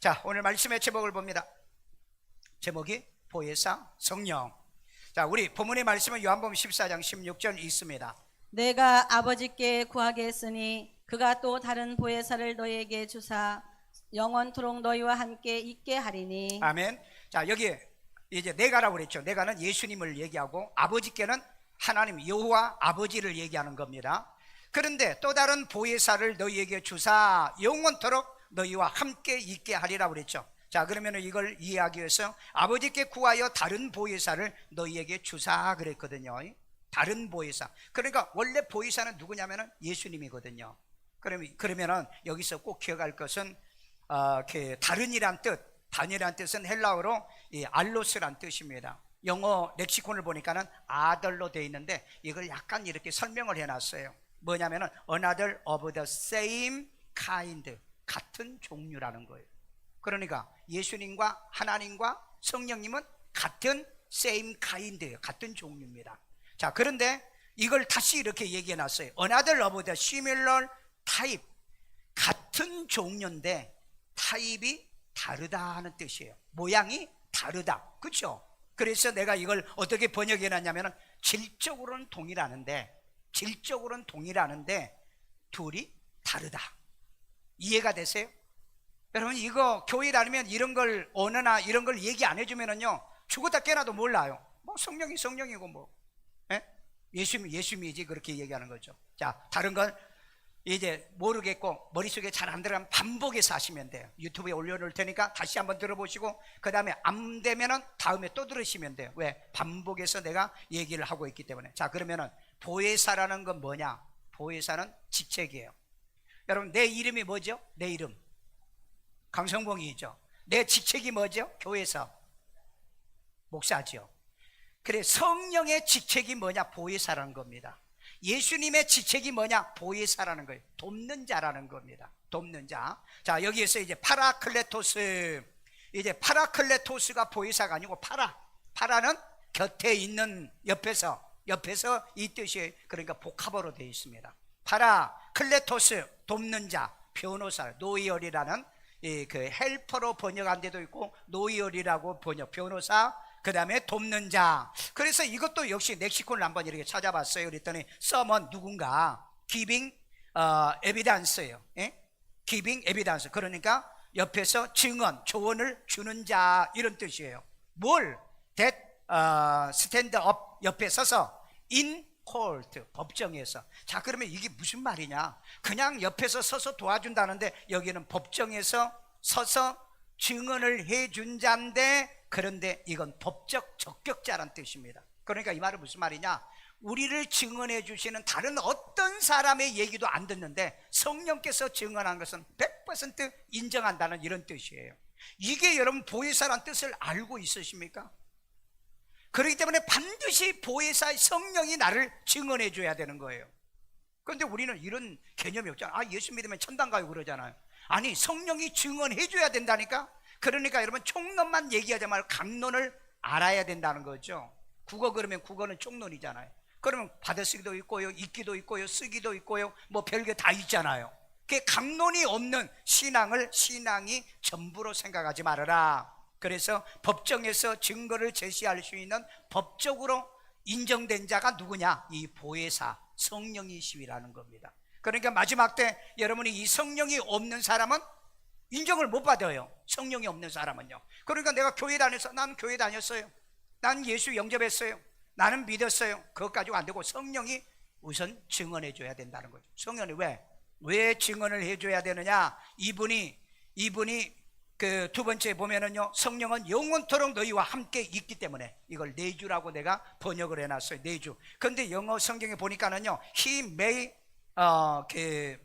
자, 오늘 말씀의 제목을 봅니다. 제목이 보혜사 성령. 자, 우리 본문의 말씀은 요한복음 14장 16절 있습니다. 내가 아버지께 구하겠으니 그가 또 다른 보혜사를 너희에게 주사 영원토록 너희와 함께 있게 하리니. 아멘. 자, 여기 이제 내가라고 그랬죠. 내가는 예수님을 얘기하고 아버지께는 하나님 여호와 아버지를 얘기하는 겁니다. 그런데 또 다른 보혜사를 너희에게 주사 영원토록 너희와 함께 있게 하리라고 그랬죠. 자, 그러면 이걸 이해하기 위해서 아버지께 구하여 다른 보혜사를 너희에게 주사 그랬거든요. 다른 보혜사. 그러니까 원래 보혜사는 누구냐면은 예수님이거든요. 그러면은 여기서 꼭 기억할 것은 다른이란 뜻. 다른이란 뜻은 헬라어로 알로스란 뜻입니다. 영어 렉시콘을 보니까는 other로 되어 있는데 이걸 약간 이렇게 설명을 해놨어요. 뭐냐면은 another of the same kind, 같은 종류라는 거예요. 그러니까 예수님과 하나님과 성령님은 같은 same kind예요. 같은 종류입니다. 자, 그런데 이걸 다시 이렇게 얘기해 놨어요. Another of the similar type, 같은 종류인데 타입이 다르다는 뜻이에요. 모양이 다르다, 그렇죠? 그래서 내가 이걸 어떻게 번역해 놨냐면 질적으로는 동일하는데 둘이 다르다. 이해가 되세요? 여러분, 이거 교회 다니면 이런 걸 언어나 이런 걸 얘기 안 해주면은요 죽었다 깨나도 몰라요. 뭐 성령이 성령이고 뭐 예수님이지 그렇게 얘기하는 거죠. 자, 다른 건 이제 모르겠고 머릿속에 잘 안 들어가면 반복해서 하시면 돼요. 유튜브에 올려놓을 테니까 다시 한번 들어보시고 그 다음에 안 되면은 다음에 또 들으시면 돼요. 왜? 반복해서 내가 얘기를 하고 있기 때문에. 자, 그러면은 보혜사라는 건 뭐냐? 보혜사는 직책이에요. 여러분, 내 이름이 뭐죠? 내 이름 강성봉이죠. 내 직책이 뭐죠? 교회에서 목사죠. 그래, 성령의 직책이 뭐냐? 보혜사라는 겁니다. 예수님의 직책이 뭐냐? 보혜사라는 거예요. 돕는 자라는 겁니다. 돕는 자. 자, 여기에서 이제 파라클레토스, 이제 파라클레토스가 보혜사가 아니고 파라는 곁에 있는, 옆에서 이 뜻이에요. 그러니까 복합어로 되어 있습니다. 파라클레토스, 돕는 자, 변호사, 노이얼이라는 그 헬퍼로 번역한 데도 있고 노이얼이라고 번역, 변호사, 그 다음에 돕는 자. 그래서 이것도 역시 렉시콘을 한번 이렇게 찾아봤어요. 그랬더니 썸은 누군가 giving evidence예요. giving evidence. 그러니까 옆에서 증언, 조언을 주는 자, 이런 뜻이에요. 뭘? that stand up, 옆에 서서 in court, 법정에서. 자, 그러면 이게 무슨 말이냐? 그냥 옆에서 서서 도와준다는데 여기는 법정에서 서서 증언을 해준 자인데, 그런데 이건 법적 적격자란 뜻입니다. 그러니까 이 말은 무슨 말이냐? 우리를 증언해 주시는 다른 어떤 사람의 얘기도 안 듣는데 성령께서 증언한 것은 100% 인정한다는 이런 뜻이에요. 이게 여러분 보혜사란 뜻을 알고 있으십니까? 그렇기 때문에 반드시 보혜사의 성령이 나를 증언해 줘야 되는 거예요. 그런데 우리는 이런 개념이 없잖아요. 아, 예수 믿으면 천당 가요 그러잖아요. 아니, 성령이 증언해 줘야 된다니까. 그러니까 여러분, 총론만 얘기하지 말고 강론을 알아야 된다는 거죠. 국어 그러면 국어는 총론이잖아요. 그러면 받아쓰기도 있고요, 읽기도 있고요, 쓰기도 있고요, 뭐 별게 다 있잖아요. 그 강론이 없는 신앙이 전부로 생각하지 말아라. 그래서 법정에서 증거를 제시할 수 있는 법적으로 인정된 자가 누구냐? 이 보혜사 성령이시라는 겁니다. 그러니까 마지막 때 여러분이 이 성령이 없는 사람은 인정을 못 받아요. 성령이 없는 사람은요. 그러니까 내가 교회 다녔어. 난 교회 다녔어요. 난 예수 영접했어요. 나는 믿었어요. 그것 가지고 안 되고 성령이 우선 증언해 줘야 된다는 거죠. 성령이 왜 증언을 해 줘야 되느냐? 이분이 그 두 번째 보면은요, 성령은 영원토록 너희와 함께 있기 때문에, 이걸 내주라고 내가 번역을 해놨어요. 내주. 그런데 영어 성경에 보니까는요, he may abide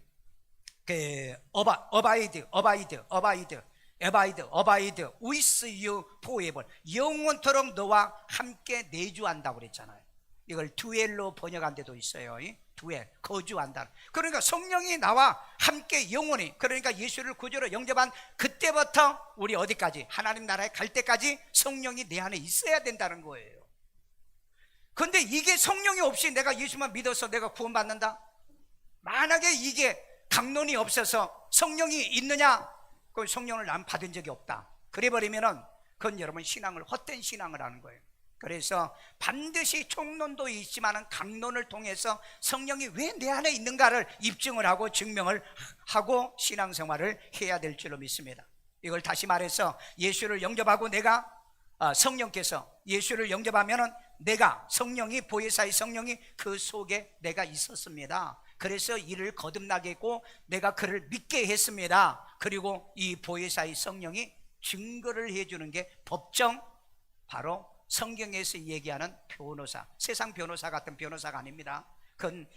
with you forever, 영원토록 너와 함께 내주한다고 그랬잖아요. 이걸 duel로 번역한 데도 있어요. 두엘, 거주한다. 그러니까 성령이 나와 함께 영원히, 그러니까 예수를 구주로 영접한 그때부터 우리 어디까지? 하나님 나라에 갈 때까지 성령이 내 안에 있어야 된다는 거예요. 그런데 이게 성령이 없이 내가 예수만 믿어서 내가 구원받는다? 만약에 이게 강론이 없어서 성령이 있느냐? 그 성령을 난 받은 적이 없다. 그래버리면은 그건 여러분 신앙을 헛된 신앙을 하는 거예요. 그래서 반드시 총론도 있지만은 강론을 통해서 성령이 왜 내 안에 있는가를 입증을 하고 증명을 하고 신앙생활을 해야 될 줄로 믿습니다. 이걸 다시 말해서 예수를 영접하고 내가 성령께서 예수를 영접하면은 내가 성령이 보혜사의 성령이 그 속에 내가 있었습니다. 그래서 이를 거듭나게 했고 내가 그를 믿게 했습니다. 그리고 이 보혜사의 성령이 증거를 해주는 게 법정, 바로 성경에서 얘기하는 변호사, 세상 변호사 같은 변호사가 아닙니다. 그건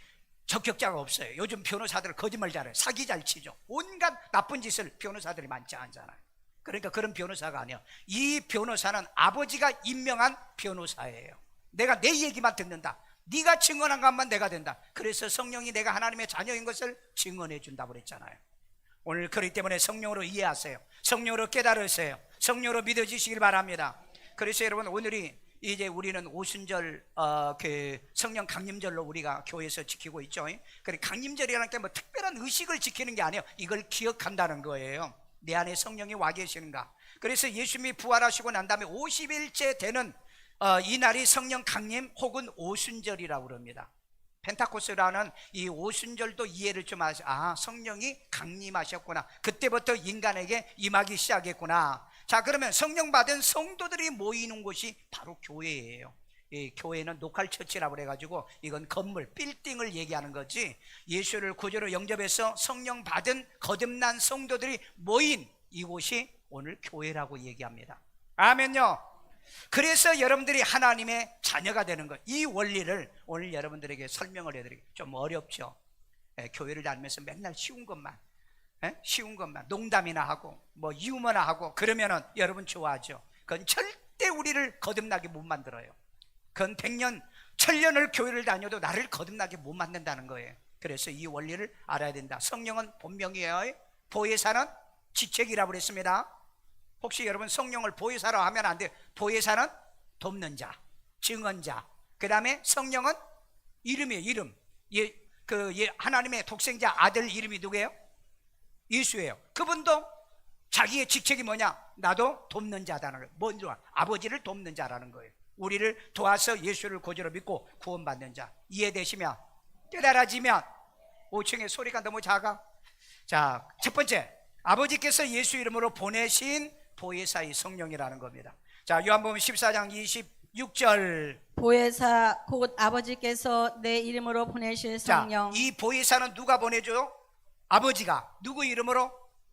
적격자가 없어요. 요즘 변호사들 거짓말 잘해요. 사기 잘 치죠. 온갖 나쁜 짓을 변호사들이 많지 않잖아요. 그러니까 그런 변호사가 아니에요. 이 변호사는 아버지가 임명한 변호사예요. 내가 내 얘기만 듣는다. 네가 증언한 것만 내가 된다. 그래서 성령이 내가 하나님의 자녀인 것을 증언해 준다고 그랬잖아요. 오늘 그렇기 때문에 성령으로 이해하세요. 성령으로 깨달으세요. 성령으로 믿어지시길 바랍니다. 그래서 여러분 오늘이 이제 우리는 오순절 그 성령 강림절로 우리가 교회에서 지키고 있죠. 그래 강림절이라는 게 뭐 특별한 의식을 지키는 게 아니에요. 이걸 기억한다는 거예요. 내 안에 성령이 와 계시는가. 그래서 예수님이 부활하시고 난 다음에 50일째 되는 이 날이 성령 강림 혹은 오순절이라고 그럽니다. 펜타코스라는 이 오순절도 이해를 좀 하세요. 성령이 강림하셨구나. 그때부터 인간에게 임하기 시작했구나. 자, 그러면 성령 받은 성도들이 모이는 곳이 바로 교회예요. 이 교회는 로컬 처치라고 그래가지고 이건 건물, 빌딩을 얘기하는 거지, 예수를 구주로 영접해서 성령 받은 거듭난 성도들이 모인 이곳이 오늘 교회라고 얘기합니다. 아멘요. 그래서 여러분들이 하나님의 자녀가 되는 것, 이 원리를 오늘 여러분들에게 설명을 해드리겠습니다. 좀 어렵죠. 교회를 다니면서 맨날 쉬운 것만 농담이나 하고 뭐 유머나 하고 그러면은 여러분 좋아하죠. 그건 절대 우리를 거듭나게 못 만들어요. 그건 100년 1000년을 교회를 다녀도 나를 거듭나게 못 만든다는 거예요. 그래서 이 원리를 알아야 된다. 성령은 본명이에요. 보혜사는 지책이라고 그랬습니다. 혹시 여러분 성령을 보혜사라고 하면 안 돼요. 보혜사는 돕는 자, 증언자. 그 다음에 성령은 이름이에요. 이름. 하나님의 독생자 아들 이름이 누구예요? 예수예요. 그분도 자기의 직책이 뭐냐? 나도 돕는 자다는 거예요. 뭔지 아버지를 돕는 자라는 거예요. 우리를 도와서 예수를 구주로 믿고 구원받는 자. 이해되시면, 깨달아지면. 5층의 소리가 너무 작아. 자, 첫 번째, 아버지께서 예수 이름으로 보내신 보혜사의 성령이라는 겁니다. 자, 요한복음 14장 26절. 보혜사 곧 아버지께서 내 이름으로 보내실 성령. 자, 이 보혜사는 누가 보내줘요? 아버지가. 누구 이름으로?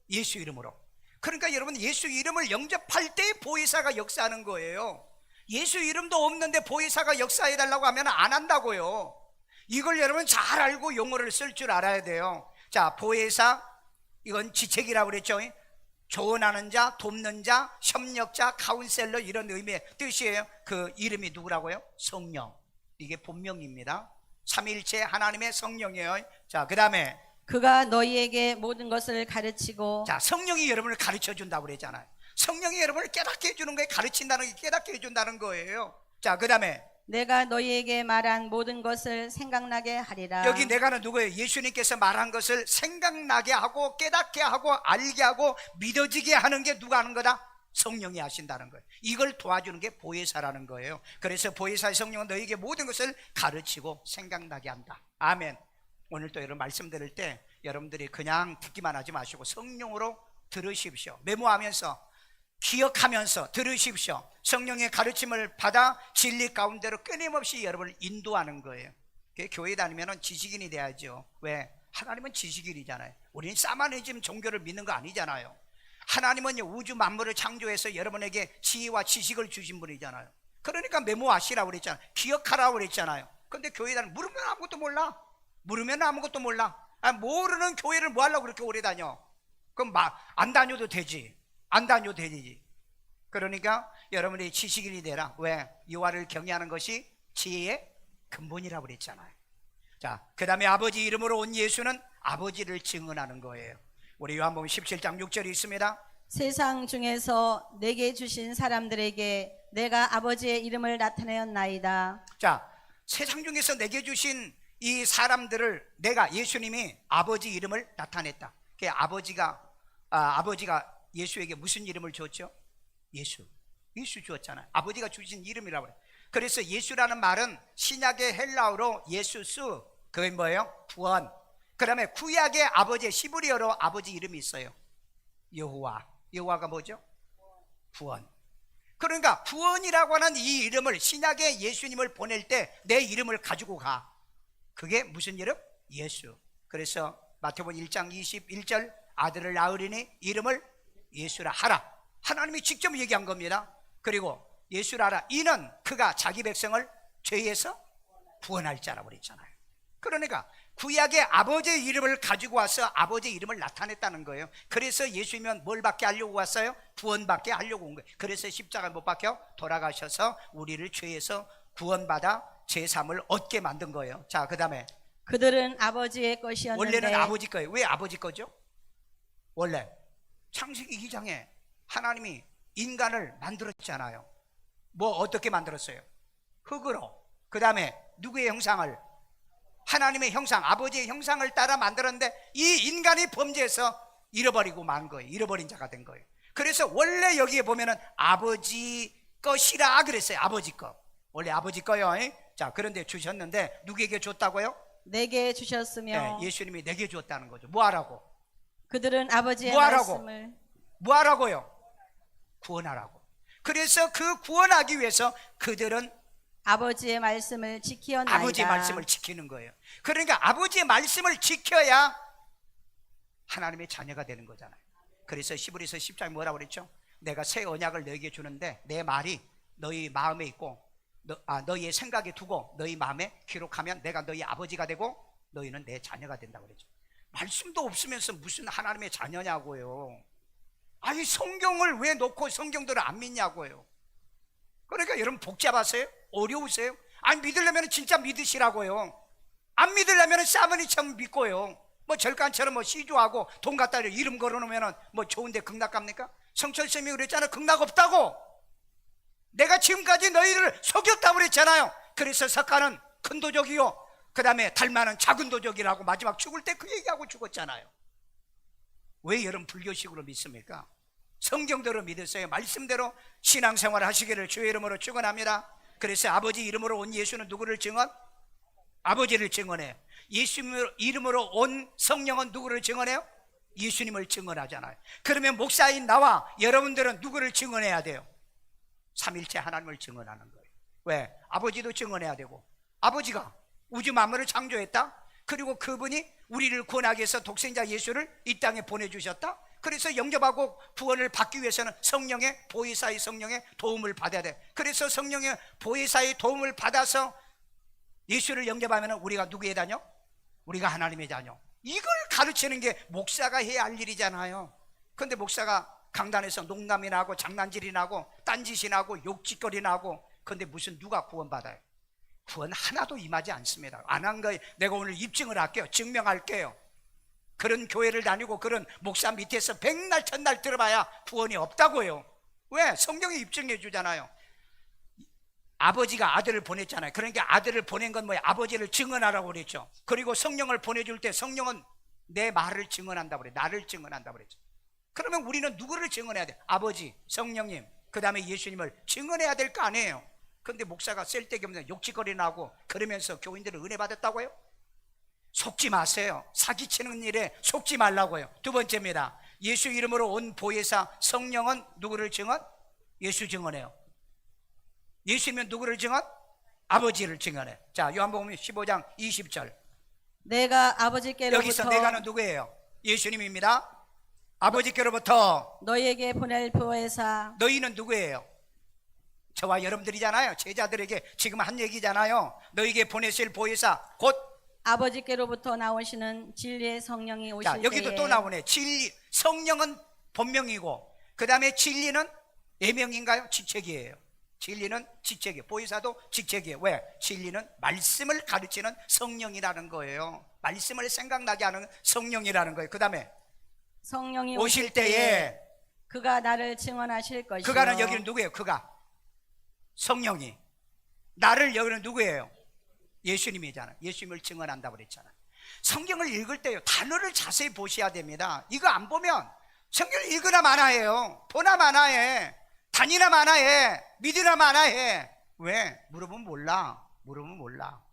예수 이름으로. 그러니까 여러분 예수 이름을 영접할 때 보혜사가 역사하는 거예요. 예수 이름도 없는데 보혜사가 역사해달라고 하면 안 한다고요. 이걸 여러분 잘 알고 용어를 쓸 줄 알아야 돼요. 자, 보혜사, 이건 지책이라고 그랬죠. 조언하는 자, 돕는 자, 협력자, 카운셀러, 이런 의미의 뜻이에요. 그 이름이 누구라고요? 성령. 이게 본명입니다. 삼위일체 하나님의 성령이에요. 자, 그 다음에 그가 너희에게 모든 것을 가르치고. 자, 성령이 여러분을 가르쳐 준다고 그랬잖아요. 성령이 여러분을 깨닫게 해주는 거예요. 가르친다는 게 깨닫게 해준다는 거예요. 자, 그 다음에 내가 너희에게 말한 모든 것을 생각나게 하리라. 여기 내가는 누구예요? 예수님께서 말한 것을 생각나게 하고 깨닫게 하고 알게 하고 믿어지게 하는 게 누가 하는 거다? 성령이 하신다는 거예요. 이걸 도와주는 게 보혜사라는 거예요. 그래서 보혜사의 성령은 너희에게 모든 것을 가르치고 생각나게 한다. 아멘. 오늘 또 여러분 말씀 들을 때 여러분들이 그냥 듣기만 하지 마시고 성령으로 들으십시오. 메모하면서 기억하면서 들으십시오. 성령의 가르침을 받아 진리 가운데로 끊임없이 여러분을 인도하는 거예요. 교회 다니면 지식인이 돼야죠. 왜? 하나님은 지식인이잖아요. 우리는 사마니즘 종교를 믿는 거 아니잖아요. 하나님은 우주 만물을 창조해서 여러분에게 지혜와 지식을 주신 분이잖아요. 그러니까 메모하시라고 그랬잖아요. 기억하라고 그랬잖아요. 근데 교회 다니면 물으면 아무것도 몰라. 물으면 아무것도 몰라. 모르는 교회를 뭐 하려고 그렇게 오래 다녀? 그럼 안 다녀도 되지. 안 다녀도 되지. 그러니까 여러분이 지식인이 되라. 왜? 여호와를 경외하는 것이 지혜의 근본이라고 그랬잖아요. 자, 그 다음에 아버지 이름으로 온 예수는 아버지를 증언하는 거예요. 우리 요한복음 17장 6절이 있습니다. 세상 중에서 내게 주신 사람들에게 내가 아버지의 이름을 나타내었나이다. 자, 세상 중에서 내게 주신 이 사람들을 내가, 예수님이 아버지 이름을 나타냈다. 아버지가 예수에게 무슨 이름을 줬죠? 예수 주었잖아요. 아버지가 주신 이름이라고 해요. 그래서 예수라는 말은 신약의 헬라어로 예수스, 그게 뭐예요? 구원. 그 다음에 구약의 아버지, 히브리어로 아버지 이름이 있어요. 여호와. 여호와가 뭐죠? 구원. 그러니까 구원이라고 하는 이 이름을, 신약의 예수님을 보낼 때 내 이름을 가지고 가. 그게 무슨 이름? 예수. 그래서 마태복음 1장 21절 아들을 낳으리니 이름을 예수라 하라. 하나님이 직접 얘기한 겁니다. 그리고 예수라 하라. 이는 그가 자기 백성을 죄에서 구원할 자라고 그랬잖아요. 그러니까 구약의 아버지의 이름을 가지고 와서 아버지의 이름을 나타냈다는 거예요. 그래서 예수님은 뭘 받게 하려고 왔어요? 구원받게 하려고 온 거예요. 그래서 십자가 못 박혀 돌아가셔서 우리를 죄에서 구원받아 제3을 얻게 만든 거예요. 자, 그 다음에 그들은 아버지의 것이었는데 원래는 아버지 거예요. 왜 아버지 거죠? 원래 창세기 2장에 하나님이 인간을 만들었잖아요. 뭐 어떻게 만들었어요? 흙으로. 그 다음에 누구의 형상을? 하나님의 형상, 아버지의 형상을 따라 만들었는데 이 인간이 범죄해서 잃어버리고 만 거예요. 잃어버린 자가 된 거예요. 그래서 원래 여기에 보면은 아버지 것이라 그랬어요. 아버지 것. 원래 아버지 거요. 자, 그런데 주셨는데 누구에게 줬다고요? 내게 주셨으며 네, 예수님이 내게 줬다는 거죠. 뭐 하라고? 그들은 아버지의 뭐 하라고? 말씀을 뭐 하라고요? 구원하라고. 그래서 그 구원하기 위해서 그들은 아버지의 말씀을 지키었나이다. 아버지의 말씀을 지키는 거예요. 그러니까 아버지의 말씀을 지켜야 하나님의 자녀가 되는 거잖아요. 그래서 히브리서 10장에 뭐라고 그랬죠? 내가 새 언약을 너에게 주는데 내 말이 너희 마음에 있고 너희의 생각에 두고 너희 마음에 기록하면 내가 너희 아버지가 되고 너희는 내 자녀가 된다고 그랬죠. 말씀도 없으면서 무슨 하나님의 자녀냐고요. 아니 성경을 왜 놓고 성경들을 안 믿냐고요. 그러니까 여러분 복잡하세요? 어려우세요? 아니 믿으려면 진짜 믿으시라고요. 안 믿으려면 사모니처럼 믿고요. 뭐 절간처럼 뭐 시주하고 돈 갖다 이름 걸어놓으면 뭐 좋은데 극락 갑니까? 성철쌤이 그랬잖아요. 극락 없다고. 내가 지금까지 너희를 속였다고 그랬잖아요. 그래서 석가는 큰 도적이요, 그 다음에 달마는 작은 도적이라고 마지막 죽을 때 그 얘기하고 죽었잖아요. 왜 여러분 불교식으로 믿습니까? 성경대로 믿으세요. 말씀대로 신앙생활 하시기를 주의 이름으로 축원합니다. 그래서 아버지 이름으로 온 예수는 누구를 증언? 아버지를 증언해요. 예수 이름으로 온 성령은 누구를 증언해요? 예수님을 증언하잖아요. 그러면 목사인 나와 여러분들은 누구를 증언해야 돼요? 삼일체 하나님을 증언하는 거예요. 왜? 아버지도 증언해야 되고, 아버지가 우주 만물을 창조했다. 그리고 그분이 우리를 구원하기 위해서 독생자 예수를 이 땅에 보내주셨다. 그래서 영접하고 구원을 받기 위해서는 성령의 보혜사의 성령의 도움을 받아야 돼. 그래서 성령의 보혜사의 도움을 받아서 예수를 영접하면 우리가 누구의 자녀? 우리가 하나님의 자녀. 이걸 가르치는 게 목사가 해야 할 일이잖아요. 그런데 목사가 강단에서 농담이나 하고 장난질이나 하고 딴짓이나 하고 욕짓거리나 하고, 그런데 무슨 누가 구원받아요? 구원 하나도 임하지 않습니다. 안 한 거에 내가 오늘 입증을 할게요. 증명할게요. 그런 교회를 다니고 그런 목사 밑에서 백날 천날 들어봐야 구원이 없다고요. 왜? 성경이 입증해 주잖아요. 아버지가 아들을 보냈잖아요. 그러니까 아들을 보낸 건 뭐예요? 아버지를 증언하라고 그랬죠. 그리고 성령을 보내줄 때 성령은 내 말을 증언한다고 그래. 나를 증언한다고 그랬죠. 그러면 우리는 누구를 증언해야 돼? 아버지, 성령님, 그 다음에 예수님을 증언해야 될 거 아니에요. 그런데 목사가 쓸데기 없는 욕짓거리나 하고 그러면서 교인들은 은혜 받았다고요? 속지 마세요. 사기치는 일에 속지 말라고요. 두 번째입니다. 예수 이름으로 온 보혜사 성령은 누구를 증언? 예수 증언해요. 예수님은 누구를 증언? 아버지를 증언해. 자, 요한복음 15장 20절. 내가 아버지께로부터 여기서 내가는 누구예요? 예수님입니다. 아버지께로부터 너희에게 보낼 보혜사 너희는 누구예요? 저와 여러분들이잖아요. 제자들에게 지금 한 얘기잖아요. 너희에게 보내실 보혜사 곧 아버지께로부터 나오시는 진리의 성령이 오실 자, 여기도 때에 또 나오네. 진리, 성령은 본명이고 그 다음에 진리는 예명인가요? 직책이에요. 진리는 직책이에요. 보혜사도 직책이에요. 왜? 진리는 말씀을 가르치는 성령이라는 거예요. 말씀을 생각나게 하는 성령이라는 거예요. 그 다음에 성령이 오실 때에 그가 나를 증언하실 것이요. 그가는 여기는 누구예요? 그가 성령이. 나를 여기는 누구예요? 예수님이잖아. 예수님을 증언한다고 그랬잖아. 성경을 읽을 때요, 단어를 자세히 보셔야 됩니다. 이거 안 보면 성경을 읽으나 마나해요. 보나 마나해. 다니나 마나해. 믿으나 마나해. 왜? 물어보면 몰라. 물어보면 몰라.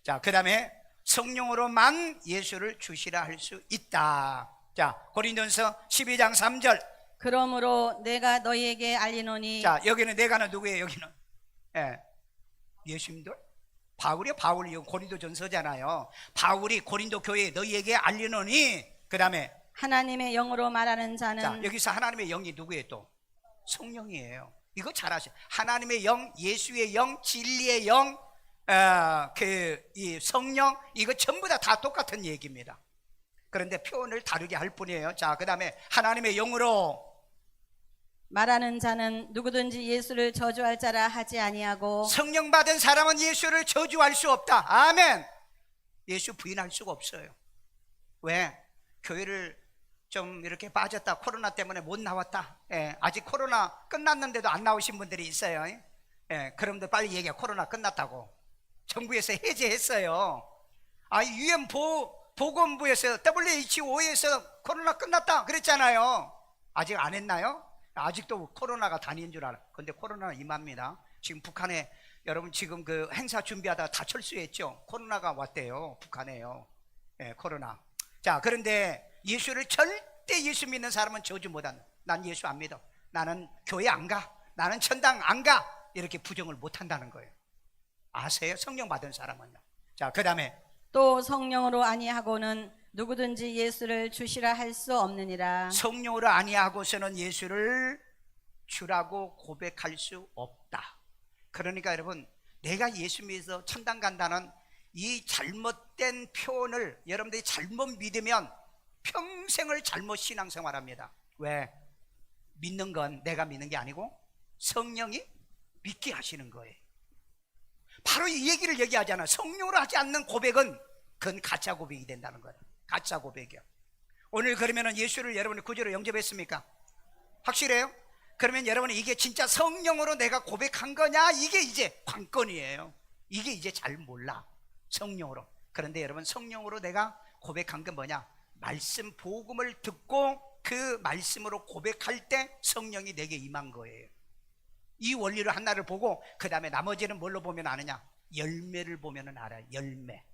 자, 그 다음에 성령으로만 예수를 주시라 할 수 있다. 자, 고린도전서 12장 3절. 그러므로 내가 너희에게 알리노니. 자, 여기는 내가는 누구예요? 여기는 예수님들? 바울이요? 바울이 고린도전서잖아요. 바울이 고린도 교회에 너희에게 알리노니. 그 다음에 하나님의 영으로 말하는 자는. 자, 여기서 하나님의 영이 누구예요? 또 성령이에요. 이거 잘 아세요. 하나님의 영, 예수의 영, 진리의 영, 이 성령, 이거 전부 다 똑같은 얘기입니다. 그런데 표현을 다르게 할 뿐이에요. 자, 그 다음에 하나님의 영으로 말하는 자는 누구든지 예수를 저주할 자라 하지 아니하고. 성령 받은 사람은 예수를 저주할 수 없다. 아멘. 예수 부인할 수가 없어요. 왜? 교회를 좀 이렇게 빠졌다, 코로나 때문에 못 나왔다, 아직 코로나 끝났는데도 안 나오신 분들이 있어요. 그럼도 빨리 얘기해. 코로나 끝났다고. 정부에서 해제했어요. UN 보건부에서 WHO에서 코로나 끝났다 그랬잖아요. 아직 안 했나요? 아직도 코로나가 다니는 줄 알아. 근데 코로나는 임합니다. 지금 북한에 여러분 지금 그 행사 준비하다 다 철수했죠. 코로나가 왔대요. 북한에요. 코로나. 자, 그런데 예수를 절대 예수 믿는 사람은 저주 못한다. 난 예수 안 믿어. 나는 교회 안 가. 나는 천당 안 가. 이렇게 부정을 못한다는 거예요. 아세요? 성령 받은 사람은요. 자, 그 다음에 또 성령으로 아니하고는 누구든지 예수를 주시라 할 수 없느니라. 성령으로 아니하고서는 예수를 주라고 고백할 수 없다. 그러니까 여러분, 내가 예수 믿어서 천당 간다는 이 잘못된 표현을 여러분들이 잘못 믿으면 평생을 잘못 신앙생활합니다. 왜? 믿는 건 내가 믿는 게 아니고 성령이 믿게 하시는 거예요. 바로 이 얘기를 얘기하잖아. 성령으로 하지 않는 고백은 그건 가짜 고백이 된다는 거예요. 가짜 고백이요. 오늘 그러면 예수를 여러분이 구주로 영접했습니까? 확실해요? 그러면 여러분이 이게 진짜 성령으로 내가 고백한 거냐? 이게 이제 관건이에요. 이게 이제 잘 몰라. 성령으로. 그런데 여러분, 성령으로 내가 고백한 게 뭐냐? 말씀 복음을 듣고 그 말씀으로 고백할 때 성령이 내게 임한 거예요. 이 원리를 하나를 보고 그 다음에 나머지는 뭘로 보면 아느냐? 열매를 보면 알아요. 열매.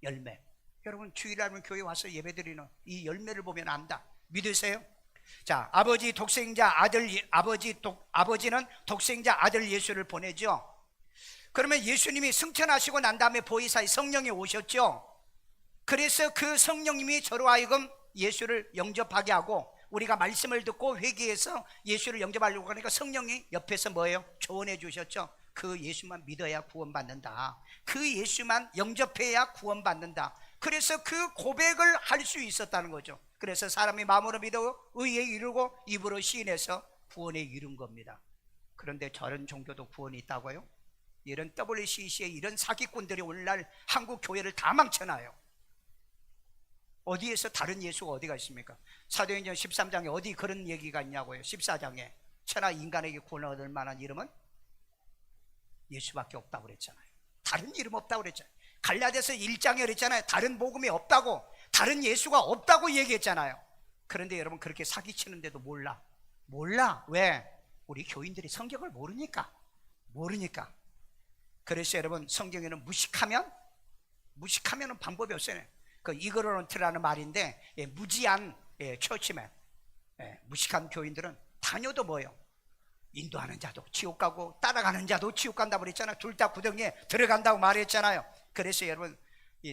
열매. 여러분, 주일날 교회 와서 예배드리는 이 열매를 보면 안다. 믿으세요? 자, 아버지는 독생자 아들 예수를 보내죠. 그러면 예수님이 승천하시고 난 다음에 보혜사의 성령이 오셨죠. 그래서 그 성령님이 저로 하여금 예수를 영접하게 하고, 우리가 말씀을 듣고 회개해서 예수를 영접하려고 하니까 성령이 옆에서 뭐예요? 조언해 주셨죠. 그 예수만 믿어야 구원받는다. 그 예수만 영접해야 구원받는다. 그래서 그 고백을 할 수 있었다는 거죠. 그래서 사람이 마음으로 믿어 의에 이르고 입으로 시인해서 구원에 이른 겁니다. 그런데 저런 종교도 구원이 있다고요? 이런 WCC의 이런 사기꾼들이 오늘날 한국 교회를 다 망쳐놔요. 어디에서 다른 예수가 어디가 있습니까? 사도행전 13장에 어디 그런 얘기가 있냐고요. 14장에 천하 인간에게 구원을 얻을 만한 이름은 예수밖에 없다고 그랬잖아요. 다른 이름 없다고 그랬잖아요. 갈라디아서 1장에 그랬잖아요. 다른 복음이 없다고, 다른 예수가 없다고 얘기했잖아요. 그런데 여러분, 그렇게 사기치는데도 몰라. 왜? 우리 교인들이 성경을 모르니까. 그래서 여러분, 성경에는 무식하면은 방법이 없어요. 그 이그노런트라는 말인데, 무지한 처치맨, 무식한 교인들은 다녀도 뭐예요? 인도하는 자도 지옥 가고 따라가는 자도 지옥 간다고 그랬잖아요. 둘 다 구덩이에 들어간다고 말했잖아요. 그래서 여러분,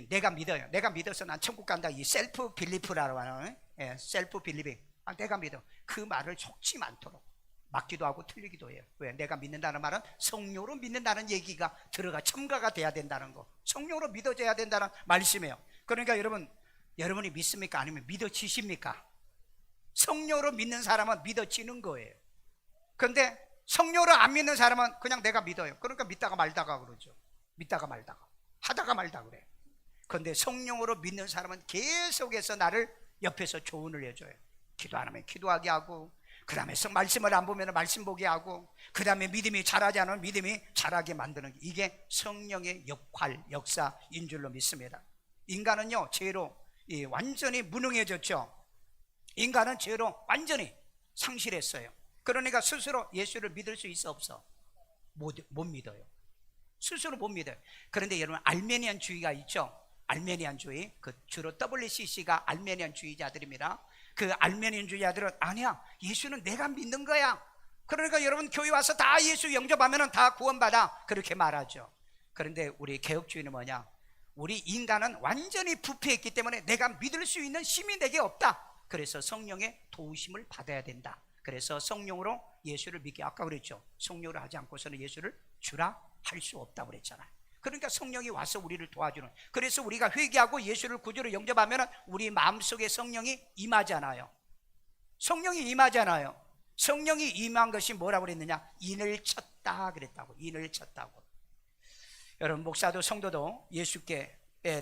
내가 믿어요. 내가 믿어서 난 천국 간다. 이 셀프 빌리프라고 하는, 셀프 빌리빙. 내가 믿어. 그 말을 속지 않도록 맞기도 하고 틀리기도 해요. 왜? 내가 믿는다는 말은 성령으로 믿는다는 얘기가 첨가가 돼야 된다는 거. 성령으로 믿어져야 된다는 말씀이에요. 그러니까 여러분이 믿습니까? 아니면 믿어지십니까? 성령으로 믿는 사람은 믿어지는 거예요. 그런데 성령으로 안 믿는 사람은 그냥 내가 믿어요. 그러니까 믿다가 말다가 그러죠. 하다가 말다 그래요. 그런데 성령으로 믿는 사람은 계속해서 나를 옆에서 조언을 해줘요. 기도 안 하면 기도하게 하고, 그 다음에 말씀을 안 보면 말씀 보게 하고, 그 다음에 믿음이 자라지 않으면 믿음이 자라게 만드는 게, 이게 성령의 역사인 줄로 믿습니다. 인간은요, 죄로 완전히 무능해졌죠. 인간은 죄로 완전히 상실했어요. 그러니까 스스로 예수를 믿을 수 있어 없어? 못 믿어요. 스스로 못 믿어요. 그런데 여러분, 알메니안주의가 있죠. 알메니안주의, 그 주로 WCC가 알메니안주의자들입니다. 그 알메니안주의자들은 아니야, 예수는 내가 믿는 거야. 그러니까 여러분, 교회 와서 다 예수 영접하면 다 구원받아, 그렇게 말하죠. 그런데 우리 개혁주의는 뭐냐? 우리 인간은 완전히 부패했기 때문에 내가 믿을 수 있는 힘이 내게 없다. 그래서 성령의 도우심을 받아야 된다. 그래서 성령으로 예수를 믿게, 아까 그랬죠. 성령으로 하지 않고서는 예수를 주라 할 수 없다고 그랬잖아요. 그러니까 성령이 와서 우리를 도와주는, 그래서 우리가 회개하고 예수를 구주로 영접하면 우리 마음속에 성령이 임하잖아요. 성령이 임하잖아요. 성령이 임한 것이 뭐라고 그랬느냐? 인을 쳤다 그랬다고. 인을 쳤다고. 여러분, 목사도 성도도 예수께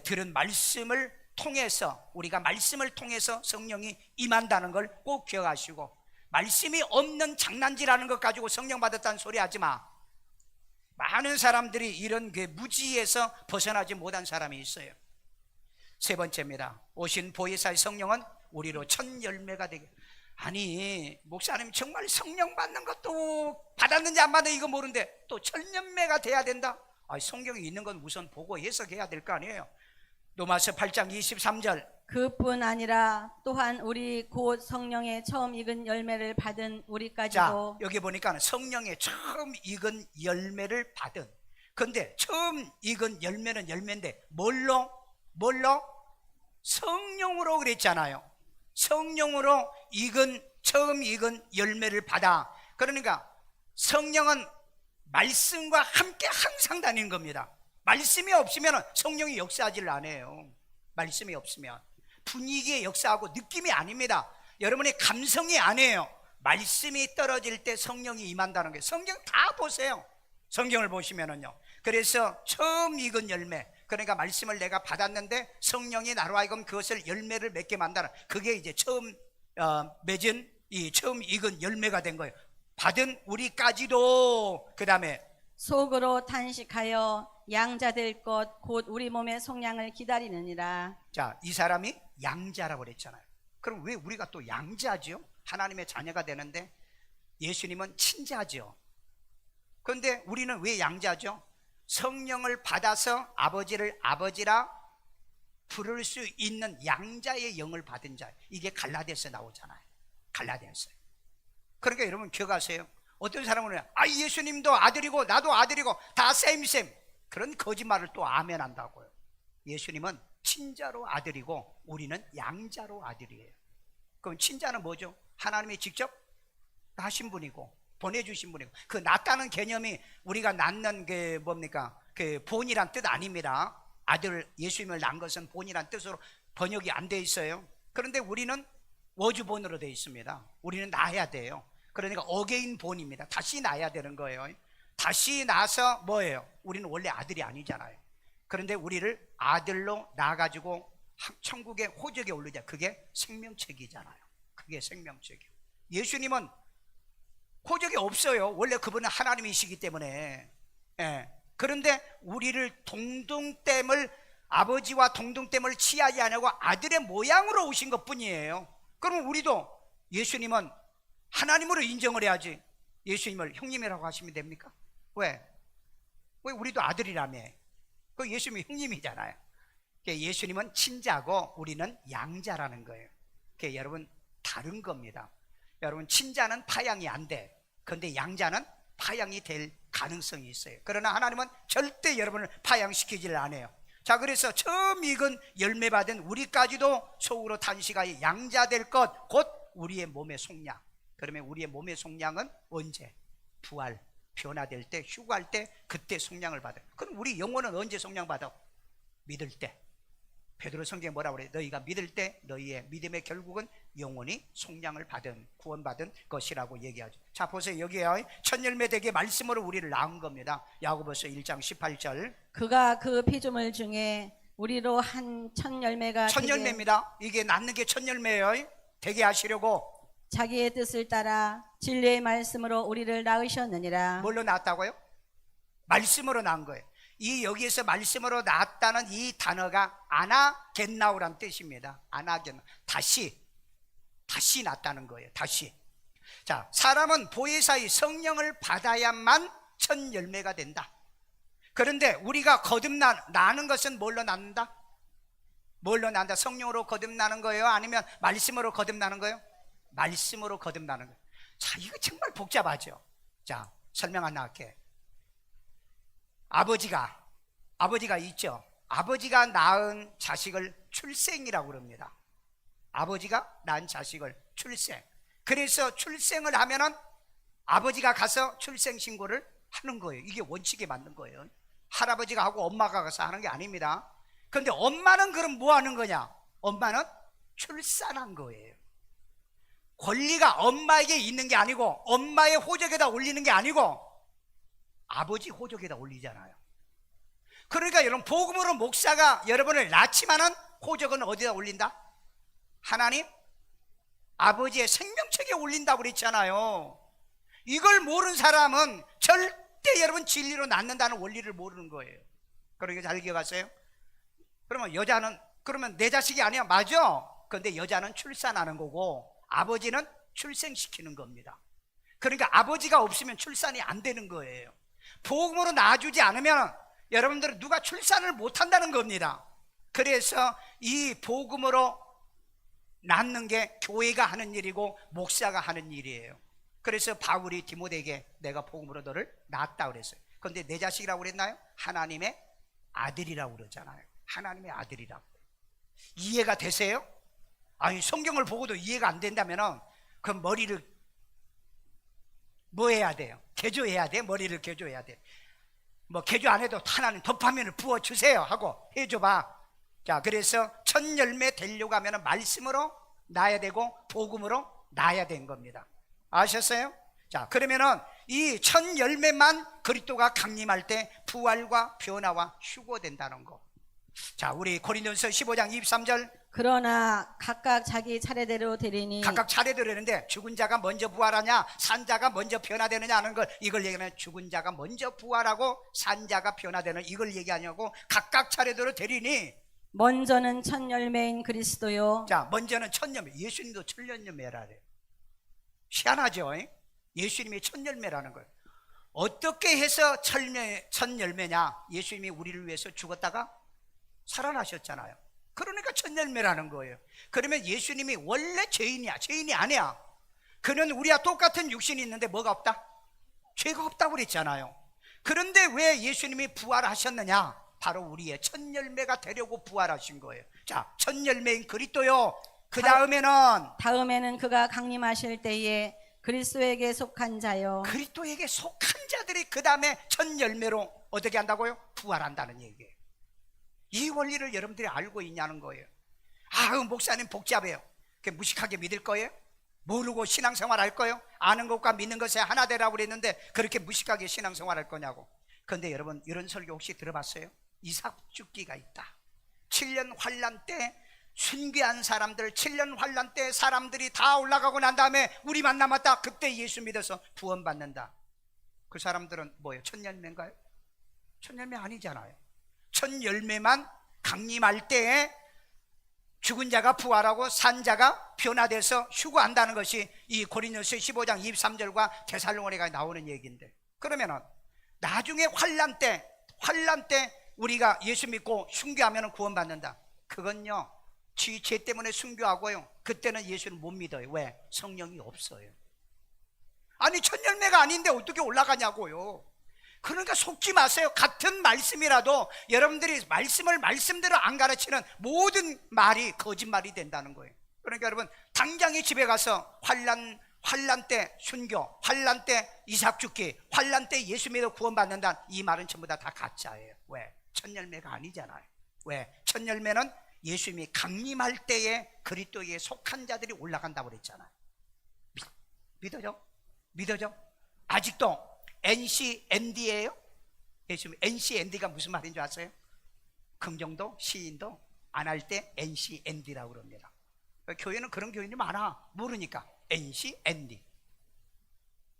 들은 말씀을 통해서, 우리가 말씀을 통해서 성령이 임한다는 걸 꼭 기억하시고, 말씀이 없는 장난질하는 것 가지고 성령 받았다는 소리 하지 마. 많은 사람들이 이런 그 무지에서 벗어나지 못한 사람이 있어요. 세 번째입니다. 오신 보혜사의 성령은 우리로 첫 열매가 되게. 아니, 목사님 정말 성령 받는 것도 받았는지 안 받았는지 이거 모르는데 또 첫 열매가 돼야 된다? 성경에 있는 건 우선 보고 해석해야 될 거 아니에요. 로마서 8장 23절, 그뿐 아니라 또한 우리 곧 성령의 처음 익은 열매를 받은 자, 우리까지도. 여기 보니까 성령의 처음 익은 열매를 받은. 근데 처음 익은 열매는 열매인데 뭘로? 성령으로 그랬잖아요. 성령으로 처음 익은 열매를 받아. 그러니까 성령은 말씀과 함께 항상 다니는 겁니다. 말씀이 없으면 성령이 역사하지를 않아요. 말씀이 없으면 분위기에 역사하고 느낌이 아닙니다. 여러분의 감성이 아니에요. 말씀이 떨어질 때 성령이 임한다는 거예요. 성경 다 보세요. 성경을 보시면은요. 그래서 처음 익은 열매, 그러니까 말씀을 내가 받았는데 성령이 나로 하여금 그것을 열매를 맺게 만드는, 그게 이제 처음 맺은 이 처음 익은 열매가 된 거예요. 받은 우리까지도. 그 다음에 속으로 탄식하여 양자 될 것 곧 우리 몸의 속량을 기다리느니라. 자, 이 사람이 양자라고 그랬잖아요. 그럼 왜 우리가 또 양자죠? 하나님의 자녀가 되는데 예수님은 친자죠. 그런데 우리는 왜 양자죠? 성령을 받아서 아버지를 아버지라 부를 수 있는 양자의 영을 받은 자. 이게 갈라디아서 나오잖아요. 갈라디아서. 그러니까 여러분 기억하세요. 어떤 사람은 예수님도 아들이고 나도 아들이고 다 셈 그런 거짓말을 또 아멘 한다고요. 예수님은 친자로 아들이고 우리는 양자로 아들이에요. 그럼 친자는 뭐죠? 하나님이 직접 하신 분이고 보내주신 분이고, 그 낳다는 개념이 우리가 낳는 게 뭡니까? 그 본이란 뜻 아닙니다. 아들 예수님을 낳은 것은 본이란 뜻으로 번역이 안 돼 있어요. 그런데 우리는 워주본으로 돼 있습니다. 우리는 낳아야 돼요. 그러니까 어게인 본입니다. 다시 낳아야 되는 거예요. 다시 낳아서 뭐예요? 우리는 원래 아들이 아니잖아요. 그런데 우리를 아들로 낳아가지고 천국의 호적에 오르자. 그게 생명책이잖아요. 그게 생명책이에요. 예수님은 호적이 없어요. 원래 그분은 하나님이시기 때문에. 그런데 우리를 동등됨을, 아버지와 동등됨을 취하지 않고 아들의 모양으로 오신 것 뿐이에요. 그럼 우리도 예수님은 하나님으로 인정을 해야지 예수님을 형님이라고 하시면 됩니까? 왜 우리도 아들이라며. 그 예수님이 형님이잖아요. 예수님은 친자고 우리는 양자라는 거예요. 여러분 다른 겁니다. 여러분 친자는 파양이 안 돼. 그런데 양자는 파양이 될 가능성이 있어요. 그러나 하나님은 절대 여러분을 파양시키지를 않아요. 자, 그래서 처음 익은 열매 받은 우리까지도 속으로 탄식하여 양자 될 것 곧 우리의 몸의 속량. 그러면 우리의 몸의 속량은 언제? 부활, 변화될 때, 휴가할 때, 그때 속량을 받아요. 그럼 우리 영혼은 언제 속량 받아? 믿을 때. 베드로 성경에 뭐라고 그래요? 너희가 믿을 때 너희의 믿음의 결국은 영혼이 속량을 받은, 구원받은 것이라고 얘기하죠. 자, 보세요. 여기에 첫 열매 되게 말씀으로 우리를 낳은 겁니다. 야고보서 1장 18절. 그가 그 피조물 중에 우리로 한 첫 열매가 첫 열매입니다. 이게 낳는 게 첫 열매예요. 되게 하시려고 자기의 뜻을 따라 진리의 말씀으로 우리를 낳으셨느니라. 뭘로 낳았다고요? 말씀으로 낳은 거예요. 이 여기에서 말씀으로 낳았다는 이 단어가 아나겟나우란 뜻입니다. 아나겟나우, 다시 다시 낳았다는 거예요. 다시. 자, 사람은 보혜사의 성령을 받아야만 첫 열매가 된다. 그런데 우리가 거듭나는 것은 뭘로 낳는다? 뭘로 낳는다? 성령으로 거듭나는 거예요? 아니면 말씀으로 거듭나는 거예요? 말씀으로 거듭나는 거예요. 자, 이거 정말 복잡하죠. 자, 설명 하나 할게. 아버지가 있죠. 아버지가 낳은 자식을 출생이라고 그럽니다. 아버지가 낳은 자식을 출생. 그래서 출생을 하면은 아버지가 가서 출생신고를 하는 거예요. 이게 원칙에 맞는 거예요. 할아버지가 하고 엄마가 가서 하는 게 아닙니다. 그런데 엄마는 그럼 뭐 하는 거냐? 엄마는 출산한 거예요. 권리가 엄마에게 있는 게 아니고, 엄마의 호적에다 올리는 게 아니고 아버지 호적에다 올리잖아요. 그러니까 여러분, 복음으로 목사가 여러분을 낳지만은 호적은 어디다 올린다? 하나님 아버지의 생명책에 올린다고 그랬잖아요. 이걸 모르는 사람은 절대 여러분 진리로 낳는다는 원리를 모르는 거예요. 그러니까 잘 기억하세요. 그러면 여자는, 그러면 내 자식이 아니야. 맞아. 그런데 여자는 출산하는 거고 아버지는 출생시키는 겁니다. 그러니까 아버지가 없으면 출산이 안 되는 거예요. 복음으로 낳아주지 않으면 여러분들은 누가 출산을 못한다는 겁니다. 그래서 이 복음으로 낳는 게 교회가 하는 일이고 목사가 하는 일이에요. 그래서 바울이 디모데에게 내가 복음으로 너를 낳았다 그랬어요. 그런데 내 자식이라고 그랬나요? 하나님의 아들이라고 그러잖아요. 하나님의 아들이라고. 이해가 되세요? 아니, 성경을 보고도 이해가 안 된다면 그 머리를 뭐 해야 돼요? 개조해야 돼? 머리를 개조해야 돼. 뭐 개조 안 해도 하나님 덮화면을 부어주세요 하고 해줘봐. 자, 그래서 첫 열매 되려고 하면 말씀으로 낳아야 되고 복음으로 낳아야 된 겁니다. 아셨어요? 자, 그러면은 이 첫 열매만 그리스도가 강림할 때 부활과 변화와 휴거된다는 거. 자, 우리 고린도전서 15장 23절. 그러나 각각 자기 차례대로 되리니. 각각 차례대로 되는데 죽은 자가 먼저 부활하냐 산 자가 먼저 변화되느냐 하는 걸, 이걸 얘기하면 죽은 자가 먼저 부활하고 산 자가 변화되는, 이걸 얘기하냐고. 각각 차례대로 되리니 먼저는 첫 열매인 그리스도요. 자, 먼저는 첫 열매. 예수님도 첫 열매라 그래요. 희한하죠? 예수님이 첫 열매라는 거예요. 어떻게 해서 첫 열매냐? 예수님이 우리를 위해서 죽었다가 살아나셨잖아요. 그러니까 첫 열매라는 거예요. 그러면 예수님이 원래 죄인이야? 죄인이 아니야. 그는 우리와 똑같은 육신이 있는데 뭐가 없다? 죄가 없다고 그랬잖아요. 그런데 왜 예수님이 부활하셨느냐? 바로 우리의 첫 열매가 되려고 부활하신 거예요. 자, 첫 열매인 그리스도요. 그 다음에는 그가 강림하실 때에 그리스도에게 속한 자요. 그리스도에게 속한 자들이 그 다음에 첫 열매로 어떻게 한다고요? 부활한다는 얘기예요. 이 원리를 여러분들이 알고 있냐는 거예요. 아, 목사님 복잡해요. 무식하게 믿을 거예요? 모르고 신앙생활 할 거예요? 아는 것과 믿는 것에 하나 되라고 그랬는데 그렇게 무식하게 신앙생활 할 거냐고. 그런데 여러분, 이런 설교 혹시 들어봤어요? 이삭 죽기가 있다. 7년 환란 때 순교한 사람들, 7년 환란 때 사람들이 다 올라가고 난 다음에 우리만 남았다. 그때 예수 믿어서 구원받는다. 그 사람들은 뭐예요? 첫 열매인가요? 첫 열매 아니잖아요. 첫 열매만 강림할 때에 죽은 자가 부활하고 산 자가 변화돼서 휴거한다는 것이 이 고린도서 15장 23절과 데살로니가에 나오는 얘기인데, 그러면은 나중에 환란 때 우리가 예수 믿고 순교하면 구원받는다. 그건요, 죄 때문에 순교하고요, 그때는 예수를 못 믿어요. 왜? 성령이 없어요. 아니, 첫 열매가 아닌데 어떻게 올라가냐고요. 그러니까 속지 마세요. 같은 말씀이라도 여러분들이 말씀을 말씀대로 안 가르치는 모든 말이 거짓말이 된다는 거예요. 그러니까 여러분, 당장에 집에 가서 환란 때 순교, 환란 때 이삭 죽기, 환란 때 예수 믿어 구원받는다, 이 말은 전부 다 가짜예요. 왜? 첫 열매가 아니잖아요. 왜? 첫 열매는 예수님이 강림할 때에 그리스도에 속한 자들이 올라간다고 그랬잖아요. 믿어져? 믿어져? 아직도 NCND예요? 예수님, NCND가 무슨 말인 줄 아세요? 긍정도 시인도 안 할 때 NCND라고 그럽니다. 교회는 그런 교인이 많아. 모르니까 NCND.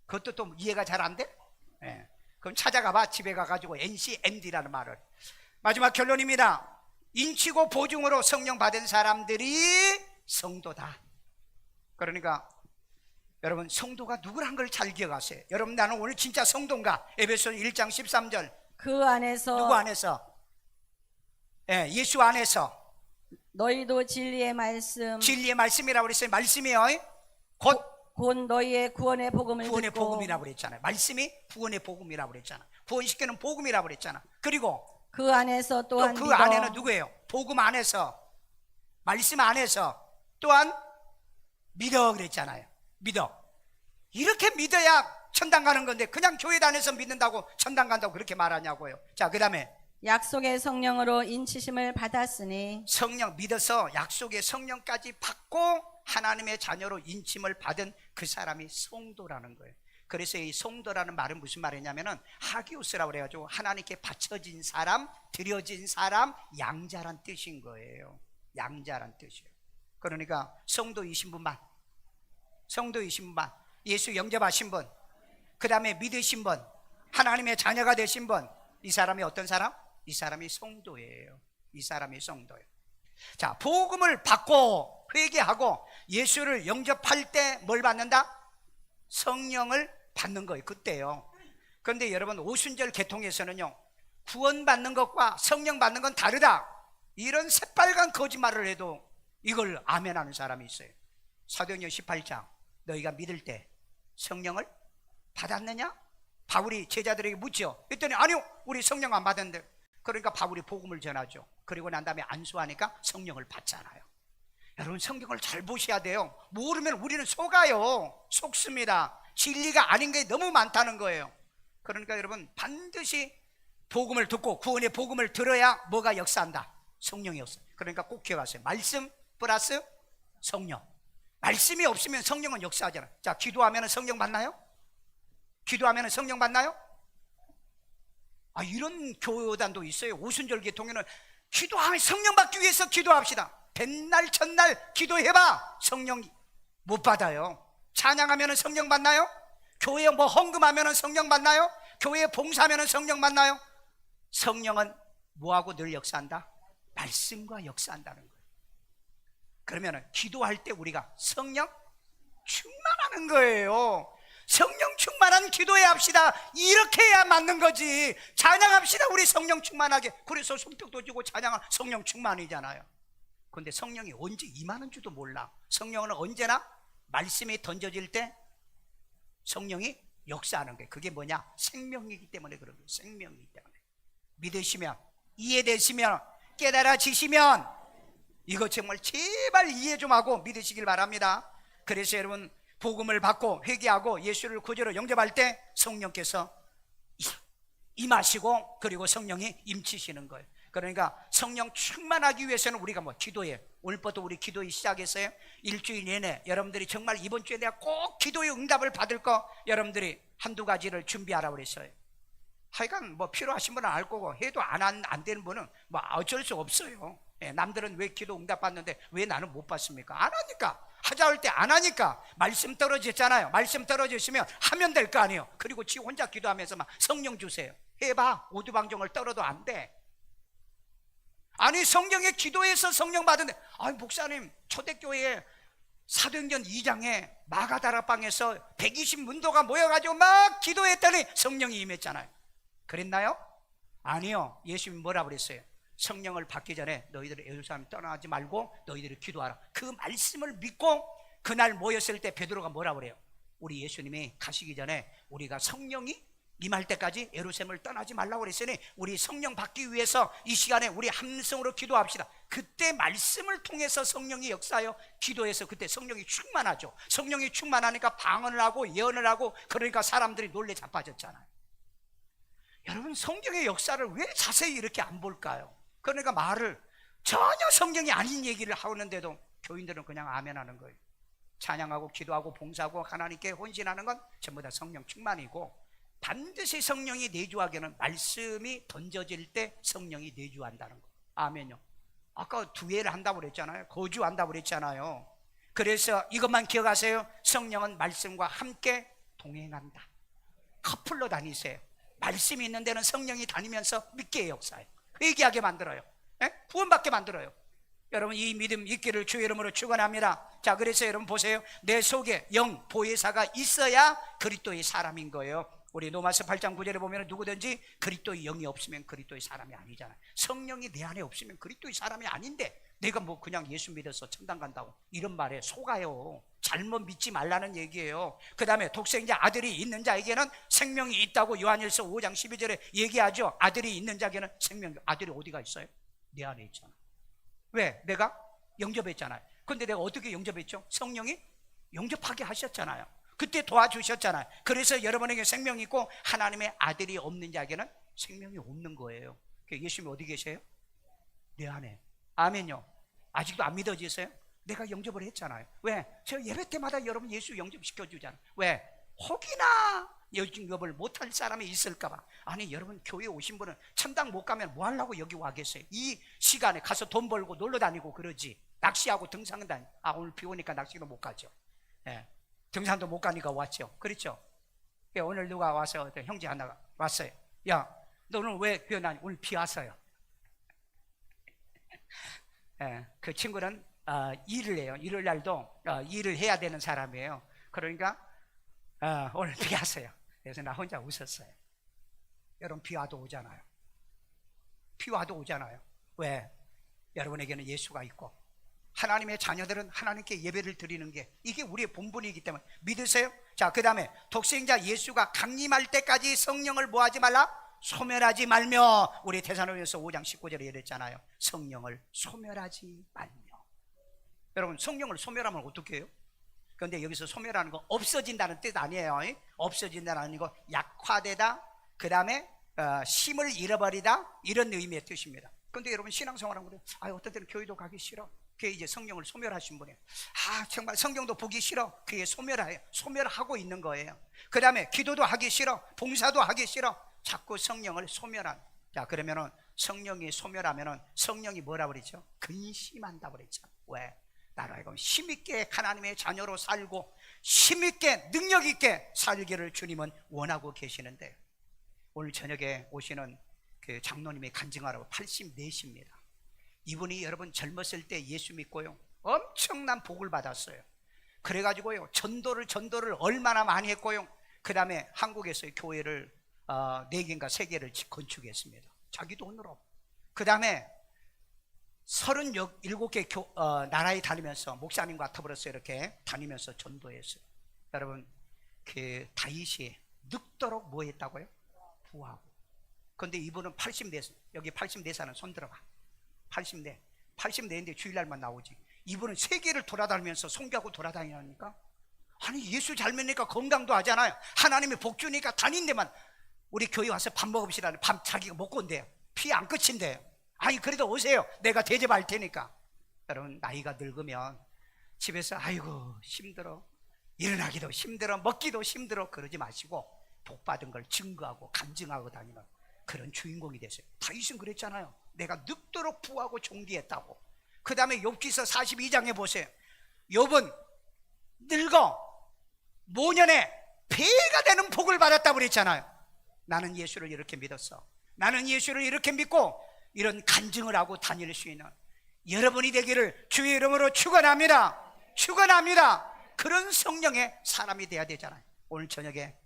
그것도 또 이해가 잘 안 돼? 네. 그럼 찾아가봐. 집에 가가지고 NCND라는 말을. 마지막 결론입니다. 인치고 보증으로 성령 받은 사람들이 성도다. 그러니까 여러분 성도가 누구란 걸 잘 기억하세요. 여러분 나는 오늘 진짜 성도인가? 에베소서 1장 13절 그 안에서 누구 안에서? 예수 안에서 너희도 진리의 말씀 진리의 말씀이라고 그랬어요. 말씀이요 곧 너희의 구원의 복음을 구원의 듣고 복음이라고 그랬잖아요. 말씀이 구원의 복음이라고 그랬잖아. 구원시키는 복음이라고 그랬잖아. 그리고 그 안에서 또한 또 그 믿어 안에는 누구예요? 복음 안에서, 말씀 안에서 또한 믿어 그랬잖아요. 믿어. 이렇게 믿어야 천당 가는 건데 그냥 교회 다녀서 믿는다고 천당 간다고 그렇게 말하냐고요. 자, 그 다음에 약속의 성령으로 인치심을 받았으니 성령 믿어서 약속의 성령까지 받고 하나님의 자녀로 인침을 받은 그 사람이 성도라는 거예요. 그래서 이 성도라는 말은 무슨 말이냐면은 하기오스라고 그래가지고 하나님께 바쳐진 사람, 드려진 사람, 양자란 뜻인 거예요. 양자란 뜻이에요. 그러니까 성도이신 분만, 성도이신 분만, 예수 영접하신 분, 그 다음에 믿으신 분, 하나님의 자녀가 되신 분, 이 사람이 어떤 사람? 이 사람이 성도예요. 이 사람이 성도예요. 자, 복음을 받고 회개하고 예수를 영접할 때 뭘 받는다? 성령을 받는 거예요. 그때요. 그런데 여러분 오순절 개통에서는요, 구원받는 것과 성령 받는 건 다르다, 이런 새빨간 거짓말을 해도 이걸 아멘하는 사람이 있어요. 사도행전 18장 너희가 믿을 때 성령을 받았느냐? 바울이 제자들에게 묻죠. 그랬더니 아니요, 우리 성령 안 받았는데. 그러니까 바울이 복음을 전하죠. 그리고 난 다음에 안수하니까 성령을 받잖아요. 여러분 성경을 잘 보셔야 돼요. 모르면 우리는 속아요. 속습니다. 진리가 아닌 게 너무 많다는 거예요. 그러니까 여러분 반드시 복음을 듣고 구원의 복음을 들어야 뭐가 역사한다? 성령이 역사. 그러니까 꼭 기억하세요. 말씀 플러스 성령. 말씀이 없으면 성령은 역사하잖아요. 자, 기도하면 성령 받나요? 기도하면 성령 받나요? 이런 교단도 있어요. 오순절 개통에는 기도하면 성령 받기 위해서 기도합시다. 백날 천날 기도해봐 성령 못 받아요. 찬양하면 성령 받나요? 교회에 뭐 헌금하면 성령 받나요? 교회에 봉사하면 성령 받나요? 성령은 뭐하고 늘 역사한다? 말씀과 역사한다는 거예요. 그러면 기도할 때 우리가 성령 충만하는 거예요. 성령 충만한 기도해야 합시다. 이렇게 해야 맞는 거지. 찬양합시다. 우리 성령 충만하게. 그래서 손뼉도 쥐고 찬양은 성령 충만이잖아요. 그런데 성령이 언제 임하는 줄도 몰라. 성령은 언제나 말씀이 던져질 때 성령이 역사하는 거예요. 그게 뭐냐? 생명이기 때문에 그런 거예요. 생명이기 때문에. 믿으시면, 이해되시면, 깨달아지시면, 이거 정말 제발 이해 좀 하고 믿으시길 바랍니다. 그래서 여러분 복음을 받고 회개하고 예수를 구주로 영접할 때 성령께서 임하시고 그리고 성령이 임치시는 거예요. 그러니까 성령 충만하기 위해서는 우리가 기도해. 오늘부터 우리 기도의 시작했어요. 일주일 내내 여러분들이 정말 이번 주에 내가 꼭 기도의 응답을 받을 거 여러분들이 한두 가지를 준비하라고 그랬어요. 하여간 필요하신 분은 알 거고 해도 안 되는 분은 어쩔 수 없어요. 남들은 왜 기도 응답 받는데 왜 나는 못 받습니까? 안 하니까. 하자 할 때 안 하니까. 말씀 떨어졌잖아요. 말씀 떨어졌으면 하면 될 거 아니에요. 그리고 지 혼자 기도하면서 성령 주세요. 해봐. 오두방정을 떨어도 안 돼. 아니 성령의 기도에서 성령 받은데, 목사님 초대교회에 사도행전 2장에 마가다락방에서 120문도가 모여가지고 막 기도했더니 성령이 임했잖아요. 그랬나요? 아니요. 예수님이 뭐라 그랬어요? 성령을 받기 전에 너희들이 예루살렘 떠나지 말고 너희들이 기도하라. 그 말씀을 믿고 그날 모였을 때 베드로가 뭐라 그래요? 우리 예수님이 가시기 전에 우리가 성령이 임할 때까지 예루살렘을 떠나지 말라고 그랬으니 우리 성령 받기 위해서 이 시간에 우리 함성으로 기도합시다. 그때 말씀을 통해서 성령이 역사하여 기도해서 그때 성령이 충만하죠. 성령이 충만하니까 방언을 하고 예언을 하고, 그러니까 사람들이 놀래 자빠졌잖아요. 여러분 성경의 역사를 왜 자세히 이렇게 안 볼까요? 그러니까 말을 전혀 성경이 아닌 얘기를 하는데도 교인들은 그냥 아멘하는 거예요. 찬양하고 기도하고 봉사하고 하나님께 헌신하는 건 전부 다 성령 충만이고, 반드시 성령이 내주하기는 말씀이 던져질 때 성령이 내주한다는 거. 아멘요. 아까 두 회를 한다고 그랬잖아요. 거주한다고 그랬잖아요. 그래서 이것만 기억하세요. 성령은 말씀과 함께 동행한다. 커플로 다니세요. 말씀이 있는 데는 성령이 다니면서 믿게 역사해요. 회개하게 만들어요. 구원받게 만들어요. 여러분 이 믿음 있기를 주의 이름으로 축원합니다. 자, 그래서 여러분 보세요. 내 속에 영 보혜사가 있어야 그리스도의 사람인 거예요. 우리 로마서 8장 9절에 보면 누구든지 그리스도의 영이 없으면 그리스도의 사람이 아니잖아요. 성령이 내 안에 없으면 그리스도의 사람이 아닌데 내가 뭐 그냥 예수 믿어서 천당 간다고 이런 말에 속아요. 잘못 믿지 말라는 얘기예요. 그 다음에 독생자 아들이 있는 자에게는 생명이 있다고 요한일서 5장 12절에 얘기하죠. 아들이 있는 자에게는 생명. 아들이 어디가 있어요? 내 안에 있잖아. 왜? 내가 영접했잖아요. 근데 내가 어떻게 영접했죠? 성령이 영접하게 하셨잖아요. 그때 도와주셨잖아요. 그래서 여러분에게 생명이 있고 하나님의 아들이 없는 자에게는 생명이 없는 거예요. 예수님이 어디 계세요? 내 안에. 아멘요. 아직도 안 믿어지세요? 내가 영접을 했잖아요. 왜? 제가 예배 때마다 여러분 예수 영접시켜주잖아요. 왜? 혹이나 영접을 못할 사람이 있을까봐. 아니 여러분 교회 오신 분은 천당 못 가면 뭐 하려고 여기 와 계세요? 이 시간에 가서 돈 벌고 놀러 다니고 그러지. 낚시하고 등산 다니고. 아 오늘 비 오니까 낚시도 못 가죠. 예. 등산도 못 가니까 왔죠. 그렇죠? 오늘 누가 와서 형제 하나가 왔어요. 야, 너 오늘 왜 교회 나니? 오늘 비 왔어요. 예, 그 친구는 일을 해요. 일요일 날도 일을 해야 되는 사람이에요. 그러니까 오늘 비 왔어요. 그래서 나 혼자 웃었어요. 여러분 비 와도 오잖아요. 비 와도 오잖아요. 왜? 여러분에게는 예수가 있고 하나님의 자녀들은 하나님께 예배를 드리는 게 이게 우리의 본분이기 때문에 믿으세요? 자, 그 다음에 독생자 예수가 강림할 때까지 성령을 뭐하지 말라? 소멸하지 말며. 우리 데살로니가서 5장 19절에 이랬잖아요. 성령을 소멸하지 말며. 여러분 성령을 소멸하면 어떻게 해요? 그런데 여기서 소멸하는 거 없어진다는 뜻 아니에요. 없어진다는 거 약화되다, 그 다음에 힘을 잃어버리다, 이런 의미의 뜻입니다. 그런데 여러분 신앙생활하면 그래요. 어떤 때는 교회도 가기 싫어. 그게 이제 성령을 소멸하신 분이에요. 정말 성경도 보기 싫어. 그게 소멸하고 있는 거예요. 그 다음에 기도도 하기 싫어. 봉사도 하기 싫어. 자꾸 성령을 소멸한. 자, 그러면은 성령이 소멸하면은 성령이 뭐라 그랬죠? 근심한다 그랬죠. 왜? 나로 하여금 힘있게 하나님의 자녀로 살고 힘있게 능력있게 살기를 주님은 원하고 계시는데, 오늘 저녁에 오시는 그 장로님이 간증하라고 84시입니다. 이분이 여러분 젊었을 때 예수 믿고요 엄청난 복을 받았어요. 그래가지고요 전도를 얼마나 많이 했고요. 그 다음에 한국에서 교회를 4개인가 3개를 건축했습니다. 자기 돈으로. 그 다음에 37개 나라에 다니면서 목사님과 더불어서 이렇게 다니면서 전도했어요. 여러분 그 다윗이 늙도록 뭐 했다고요? 부하고. 그런데 이분은 84살. 여기 84살은 손 들어봐. 80대인데 주일날만 나오지. 이분은 세계를 돌아다니면서 송교하고 돌아다니니까, 아니 예수 잘 믿으니까 건강도 하잖아요. 하나님이 복 주니까 다닌 데만 우리 교회 와서 밥 먹읍시다. 밥 자기가 먹고 온대요. 피 안 끝인대요. 아니 그래도 오세요. 내가 대접할 테니까. 여러분 나이가 늙으면 집에서 아이고 힘들어, 일어나기도 힘들어, 먹기도 힘들어 그러지 마시고 복 받은 걸 증거하고 간증하고 다니는 그런 주인공이 되세요. 다윗은 그랬잖아요. 내가 늙도록 부하고 존귀했다고. 그 다음에 욥기서 42장에 보세요. 욥은 늙어 모년에 배가 되는 복을 받았다고 그랬잖아요. 나는 예수를 이렇게 믿었어. 나는 예수를 이렇게 믿고 이런 간증을 하고 다닐 수 있는 여러분이 되기를 주의 이름으로 축원합니다. 축원합니다. 그런 성령의 사람이 돼야 되잖아요. 오늘 저녁에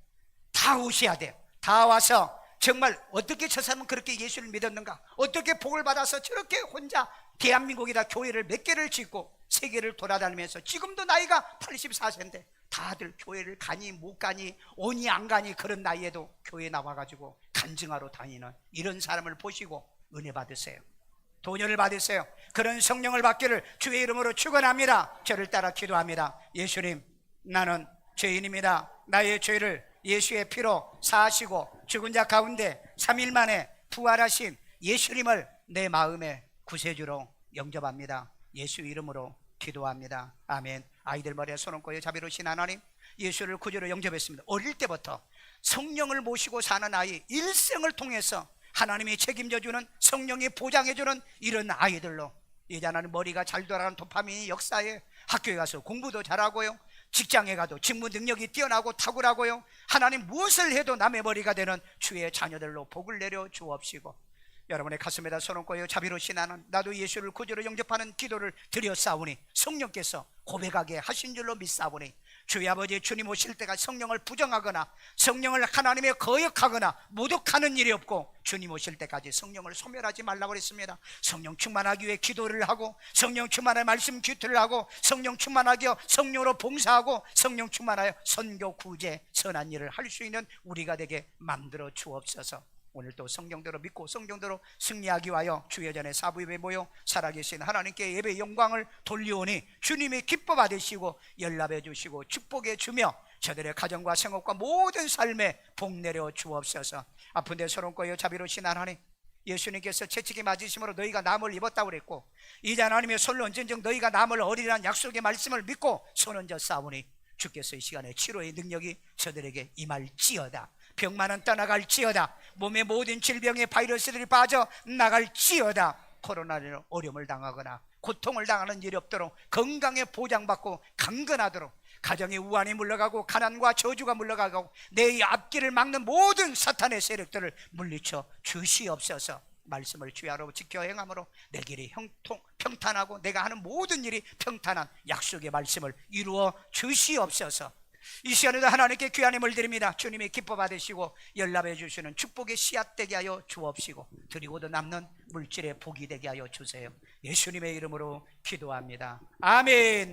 다 오셔야 돼요. 다 와서 정말 어떻게 저 사람은 그렇게 예수를 믿었는가, 어떻게 복을 받아서 저렇게 혼자 대한민국에다 교회를 몇 개를 짓고 세계를 돌아다니면서 지금도 나이가 84세인데 다들 교회를 가니 못 가니 오니 안 가니 그런 나이에도 교회 나와가지고 간증하러 다니는 이런 사람을 보시고 은혜 받으세요. 도전을 받으세요. 그런 성령을 받기를 주의 이름으로 축원합니다. 저를 따라 기도합니다. 예수님, 나는 죄인입니다. 나의 죄를 예수의 피로 사하시고 죽은 자 가운데 3일 만에 부활하신 예수님을 내 마음의 구세주로 영접합니다. 예수 이름으로 기도합니다. 아멘. 아이들 머리에 손 얹고 자비로우신 하나님, 예수를 구주로 영접했습니다. 어릴 때부터 성령을 모시고 사는 아이, 일생을 통해서 하나님이 책임져주는, 성령이 보장해주는 이런 아이들로, 이제 나는 머리가 잘 돌아가는 도파민이 역사에 학교에 가서 공부도 잘하고요, 직장에 가도 직무 능력이 뛰어나고 탁월하고요, 하나님 무엇을 해도 남의 머리가 되는 주의 자녀들로 복을 내려 주옵시고, 여러분의 가슴에다 손 얹고요, 자비로우신 하나님, 나도 예수를 구주로 영접하는 기도를 드렸사오니 성령께서 고백하게 하신 줄로 믿사오니 주의 아버지 주님 오실 때가 성령을 부정하거나 성령을 하나님에 거역하거나 모독하는 일이 없고 주님 오실 때까지 성령을 소멸하지 말라고 그랬습니다. 성령 충만하기 위해 기도를 하고 성령 충만하여 말씀 규틀을 하고 성령 충만하게 성령으로 봉사하고 성령 충만하여 선교 구제 선한 일을 할 수 있는 우리가 되게 만들어 주옵소서. 오늘도 성령대로 믿고 성령대로 승리하기 위하여 주의 전에 사부예배 모여 살아계신 하나님께 예배의 영광을 돌리오니 주님이 기뻐 받으시고 연락해 주시고 축복해 주며 저들의 가정과 생업과 모든 삶에 복 내려 주옵소서. 아픈 데 손 얹고요, 자비로우신 하나님, 예수님께서 채찍이 맞으심으로 너희가 남을 입었다고 그랬고 이제 하나님의 손을 얹은즉 너희가 남을 어리란 약속의 말씀을 믿고 손 얹어 싸우니 주께서 이 시간에 치료의 능력이 저들에게 임할지어다. 병만은 떠나갈지어다. 몸의 모든 질병의 바이러스들이 빠져 나갈지어다. 코로나로 어려움을 당하거나 고통을 당하는 일이 없도록 건강에 보장받고 강건하도록 가정의 우환이 물러가고 가난과 저주가 물러가고 내 앞길을 막는 모든 사탄의 세력들을 물리쳐 주시옵소서. 말씀을 주야로 지켜 행함으로 내 길이 평탄하고 내가 하는 모든 일이 평탄한 약속의 말씀을 이루어 주시옵소서. 이 시간에도 하나님께 귀한 힘을 드립니다. 주님이 기뻐 받으시고 연락해 주시는 축복의 씨앗 되게 하여 주옵시고 드리고도 남는 물질의 복이 되게 하여 주세요. 예수님의 이름으로 기도합니다. 아멘.